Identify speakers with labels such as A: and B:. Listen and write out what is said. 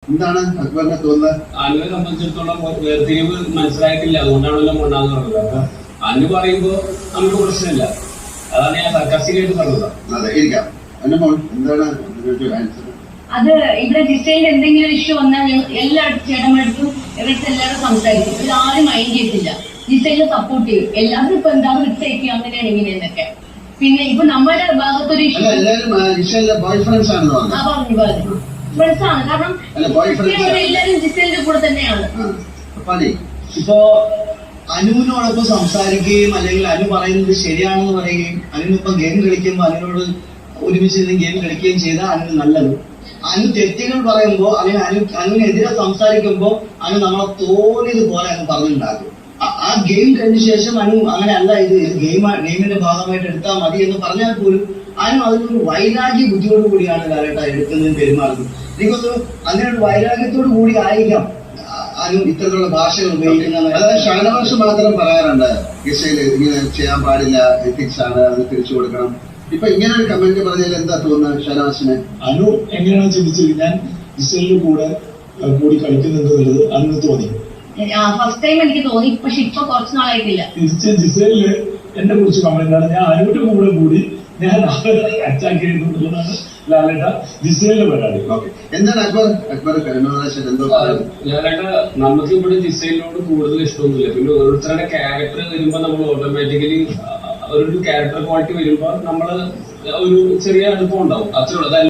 A: എന്താണ് അക്ബറിനെ തോന്നുന്നത്?
B: അനുവിനെ സംബന്ധിച്ചിടത്തോളം വേർതിരിവ് മനസ്സിലായിട്ടില്ല, അതുകൊണ്ടാണല്ലോ മണ്ണാന്ന് പറഞ്ഞത്. അപ്പൊ അനു പറയുമ്പോ നമുക്ക് പ്രശ്നമില്ല, അതാണ് ഞാൻ സർക്കാസ്റ്റിക്കായിട്ട് പറഞ്ഞത്.
A: അതെ, ഇരിക്കാം. അനുമോൾ എന്താണ് ആൻസർ?
C: അത് ഇവിടെ ഡിസൈൻ എന്തെങ്കിലും ഇഷ്യൂ വന്നാൽ എല്ലായിടത്തും ചേട്ടന്മാർക്കും ഇവർക്ക് എല്ലാവരും സംസാരിക്കും. ഇവരാരും മൈൻഡ് ചെയ്തില്ല, ഡിസൈനെ സപ്പോർട്ട് ചെയ്യും. എല്ലാവരും ഇപ്പൊ എന്താണ് വിട്ടേക്ക് അങ്ങനെയാണ് ഇങ്ങനെയെന്നൊക്കെ. പിന്നെ ഇപ്പൊ നമ്മുടെ ഭാഗത്തൊരു ഇഷ്യൂ
A: ബോയ് ഫ്രണ്ട്സ് ആണ്
C: ഫ്രണ്ട്സ് ആണ്, കാരണം എല്ലാവരും ഡിസൈനിന്റെ കൂടെ തന്നെയാണ്.
D: ഇപ്പോ അനുവിനോടൊപ്പം സംസാരിക്കുകയും അല്ലെങ്കിൽ അനു പറയുന്നത് ശരിയാണെന്ന് പറയുകയും അനുവിനൊപ്പം ഗെയിം കളിക്കുമ്പോൾ അനുവിനോട് ഒരുമിച്ച് ഗെയിം കളിക്കുകയും ചെയ്താൽ അനു നല്ലത്. അനു തെറ്റുകൾ പറയുമ്പോ അല്ലെങ്കിൽ അനുവിനെതിരെ സംസാരിക്കുമ്പോ അനു നമ്മളെ തോന്നിയതുപോലെ അനു പറഞ്ഞുണ്ടാക്കും. ആ ഗെയിം കഴിഞ്ഞ ശേഷം അനു അങ്ങനെ അല്ല, ഇത് ഗെയിമിന്റെ ഭാഗമായിട്ട് എടുത്താൽ മതി എന്ന് പറഞ്ഞാൽ പോലും അനു അതിനൊരു വൈരാഗ്യ ബുദ്ധിയോട് കൂടിയാണ് കാലഘട്ടം എടുക്കുന്നതും പെരുമാറുന്നത്. എനിക്കൊന്ന് അങ്ങനെ ഒരു വൈരാഗ്യത്തോടു കൂടി ആയിരിക്കാം അനു ഇത്തരത്തിലുള്ള ഭാഷകൾ ഉപയോഗിക്കുന്നത്.
A: അതായത് ഷാനവാസ് മാത്രം പറയാറുണ്ട് ഗിസയിൽ ഇങ്ങനെ ചെയ്യാൻ പാടില്ല, എത്തിക്സ് ആണ്, അത് തിരിച്ചു കൊടുക്കണം. ഇപ്പൊ ഇങ്ങനെ ഒരു കമന്റ് പറഞ്ഞാൽ എന്താ തോന്നുന്നത് ഷാനവാസിന്?
E: അനു എങ്ങനെയാണ് ചിന്തിച്ചത്? ഞാൻ ഗിസലിന്റെ കൂടി കളിക്കുന്നുണ്ട് എന്നുള്ളത് അനുവിന് തോന്നി.
C: ഫസ്റ്റ് ടൈം എനിക്ക് തോന്നി, പക്ഷെ ഇപ്പൊ കുറച്ച് നാളായിട്ടില്ല.
E: തിരിച്ച് ജിസേലിന് എന്നെ കുറിച്ച് കമന്റ് ആണ്, ഞാൻ അനുവിന്റെ കൂടി ഞാൻ അറ്റാക്ക് ചെയ്യുന്നുള്ളതാണ് ലാലേട്ട ജിസേലിന്റെ പരിപാടി.
A: എന്താണ് അക്ബർ എന്തോ
B: ലാലേട്ട, നമുക്ക് ഇവിടെ ജിസൈലിനോട് കൂടുതൽ ഇഷ്ടമൊന്നുമില്ല. പിന്നെ ഓരോരുത്തരുടെ ക്യാരക്ടർ വരുമ്പോ നമ്മൾ ഓട്ടോമാറ്റിക്കലി ഒരു ക്യാരക്ടർ ക്വാളിറ്റി വരുമ്പോ നമ്മള് ഒരു ചെറിയ അടുപ്പം ഉണ്ടാവും, അത്രയുള്ളൂ.